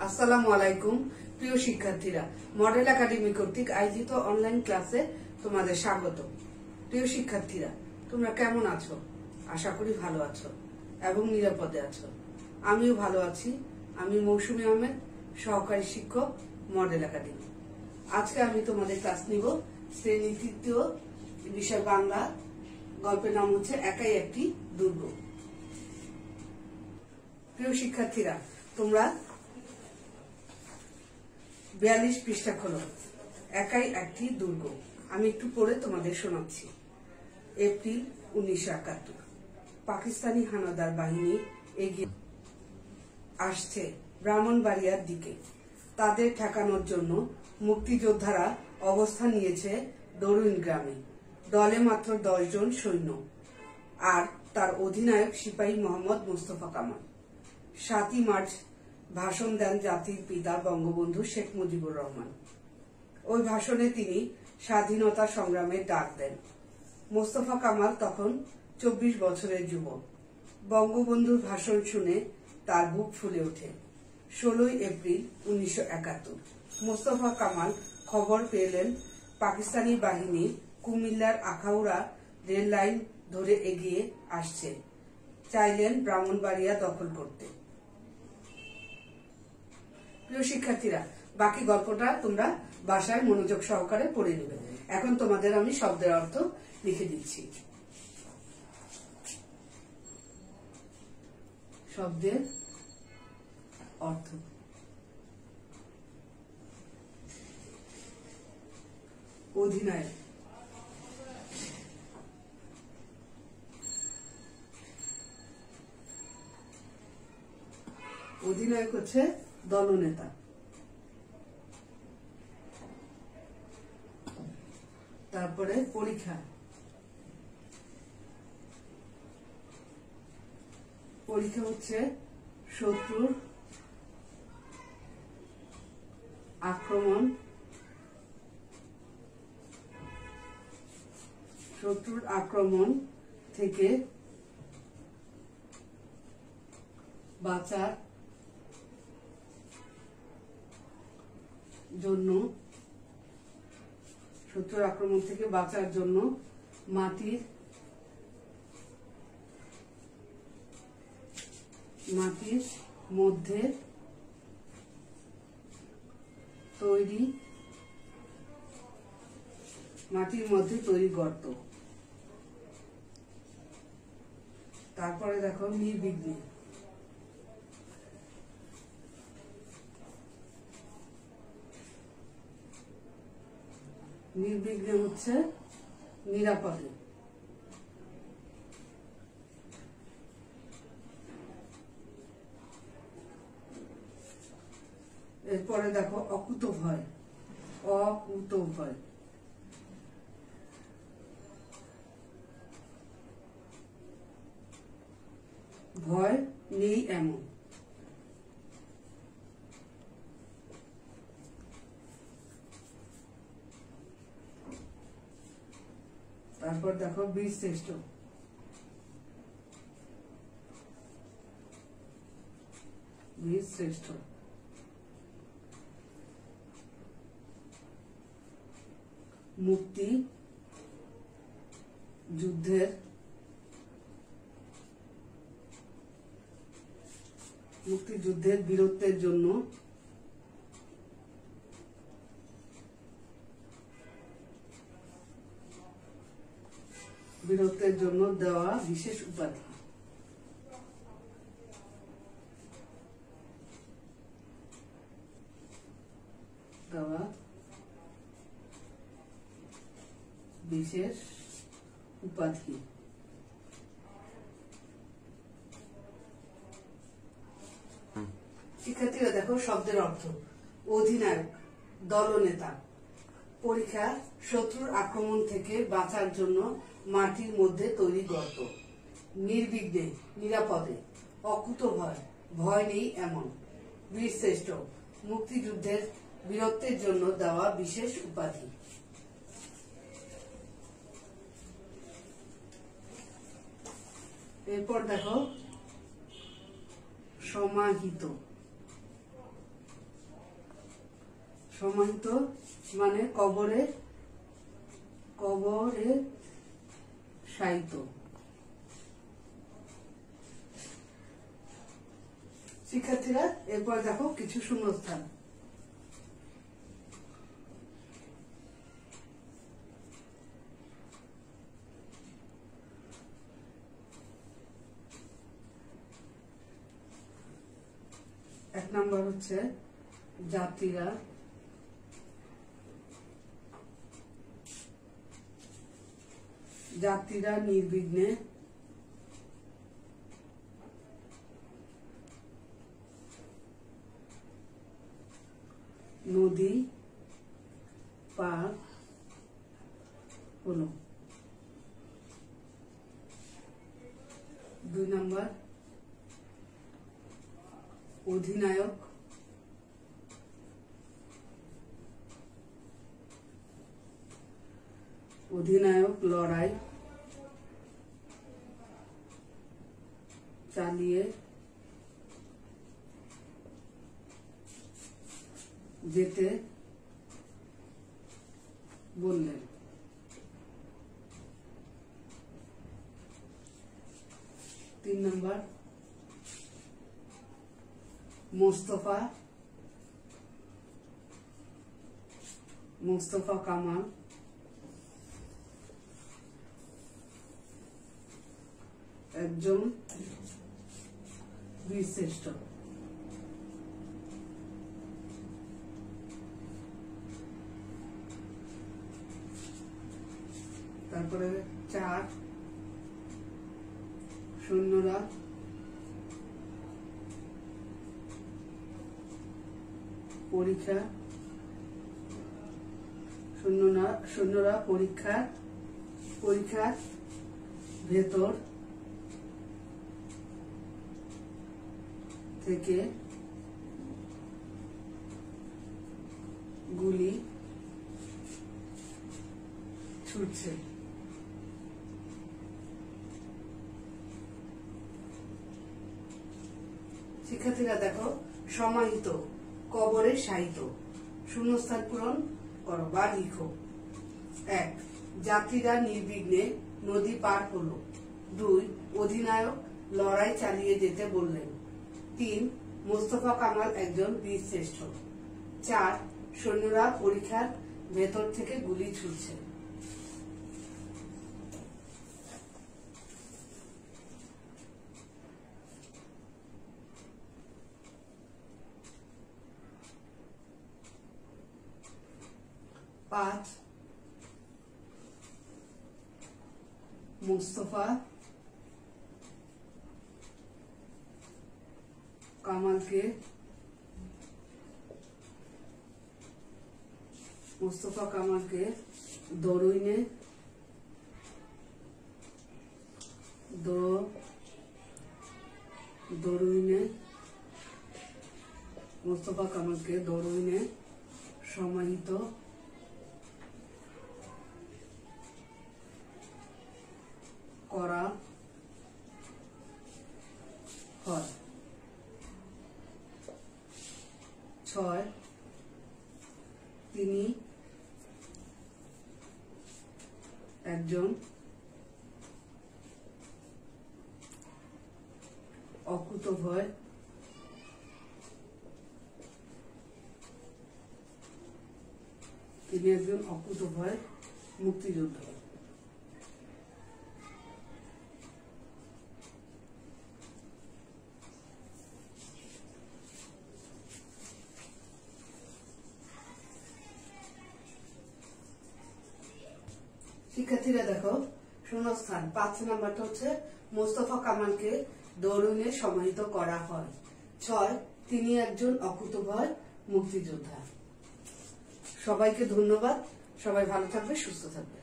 আসসালামু আলাইকুম প্রিয় শিক্ষার্থীরা, মডেল একাডেমি কর্তৃক আয়োজিত অনলাইন ক্লাসে তোমাদের স্বাগত। প্রিয় শিক্ষার্থীরা, তোমরা কেমন আছো? আশা করি ভালো আছো এবং নিরাপদে আছো। আমিও ভালো আছি। আমি মৌসুমী আহমেদ, সহকারী শিক্ষক, মডেল একাডেমি। আজকে আমি তোমাদের ক্লাস নিব শ্রেণী তৃতীয়, বিষয় বাংলা। গল্পের নাম হচ্ছে একাই একটি দুর্গ। প্রিয় শিক্ষার্থীরা, তোমরা 42 পৃষ্ঠা খোলো। একাই একটি দুর্গ। আমি একটু পড়ে তোমাদের শোনাচ্ছি। এপ্রিল 1971। পাকিস্তানি হানাদার বাহিনী এগিয়ে আসছে ব্রাহ্মণবাড়িয়ার দিকে। তাদের ঠেকানোর জন্য মুক্তিযোদ্ধারা অবস্থান নিয়েছে দরুইন গ্রামে। দলে মাত্র 10 জন সৈন্য আর তার অধিনায়ক সিপাহী মোহাম্মদ মোস্তফা কামাল। 7ই মার্চ ভাষণ দেন জাতির পিতা বঙ্গবন্ধু শেখ মুজিবুর রহমান। ওই ভাষণে তিনি স্বাধীনতা সংগ্রামের ডাক দেন। মোস্তফা কামাল তখন 24 বছরের যুবক। বঙ্গবন্ধুর ভাষণ শুনে তার বুক ফুলে ওঠে। 16ই এপ্রিল 1971 মোস্তফা কামাল খবর পেলেন পাকিস্তানি বাহিনী কুমিল্লার আখাউড়া রেল লাইন ধরে এগিয়ে আসছে। চাইলেন ব্রাহ্মণবাড়িয়া দখল করতে। প্রিয় শিক্ষার্থীরা, বাকি গল্পটা তোমরা বাসায় মনোযোগ সহকারে পড়ে নেবে। এখন তোমাদের আমি শব্দের অর্থ লিখে দিচ্ছি। শব্দের অর্থ: অধিনায়ক, অধিনায়ক হচ্ছে দলনেতা। তারপরে পরীক্ষা, পরীক্ষা হচ্ছে শত্রুর আক্রমণ, শত্রুর আক্রমণ থেকে বাঁচার জন্য, শত্রুর আক্রমণ থেকে বাঁচার জন্য মাটির মধ্যে তৈরি গর্ত। তারপরে দেখো নির্বিঘ্নে, নির্বিঘ্নে হচ্ছে নিরাপদে। এরপরে দেখো অকুতভয়, অকুতভয়, ভয় নেই এমন। তারপর দেখো বীর শ্রেষ্ঠ, বীর শ্রেষ্ঠ, মুক্তিযুদ্ধের বীরত্বের জন্য দেওয়া বিশেষ উপাধি। দেওয়া বিশেষ উপাধি। শিক্ষার্থীরা দেখো শব্দের অর্থ: অধিনায়ক, দলনেতা। পরীক্ষা, শত্রুর আক্রমণ থেকে বাঁচার জন্য মাটির মধ্যে তৈরি গর্ত। নির্বিঘ্নে, নিরাপদে। অকুতভয়, ভয় নেই এমন। বীরশ্রেষ্ঠ, মুক্তিযুদ্ধের বীরত্বের জন্য দেওয়া বিশেষ উপাধি। এরপর দেখো সমাহিত, সমাহিত মানে কবরে শায়িত। শিক্ষার্থীরা এরপর দেখো কিছু শূন্যস্থান। এক নম্বর হচ্ছে যাত্রীরা নির্বিঘ্নে নদী পার হলো। 2 নম্বর অধিনায়ক লড়াই চালিয়ে যেতে বললেন। 3 নম্বর মোস্তফা কামাল একজন বীরশ্রেষ্ঠ। তারপরে 4 সৈন্যরা পরীক্ষার ভেতর থেকে গুলি ছুটছে। শিক্ষার্থীরা দেখো সমাহিত কবরে শায়িত শূন্যস্থান পূরণ করো বা লিখো। 1 যাত্রীরা নির্বিঘ্নে নদী পার হলো। 2 অধিনায়ক লড়াই চালিয়ে যেতে বললেন। 3 মোস্তফা কামাল একজন বীরশ্রেষ্ঠ। 4 সৈন্যরা পরীক্ষার ভেতর থেকে গুলি ছুটছে। পাঁচ মোস্তফা কামালকে দরুইনে সমাহিত করা হয়। 6 তিনি একজন অকুতোভয় মুক্তিযোদ্ধা। শিক্ষার্থীরা দেখো শূন্যস্থান 5 নাম্বারটা হচ্ছে মোস্তফা কামালকে দরুইনে সমাহিত করা হয়। 6 তিনি একজন অকুতোভয় মুক্তিযোদ্ধা। সবাইকে ধন্যবাদ। সবাই ভালো থাকবে, সুস্থ থাকবে।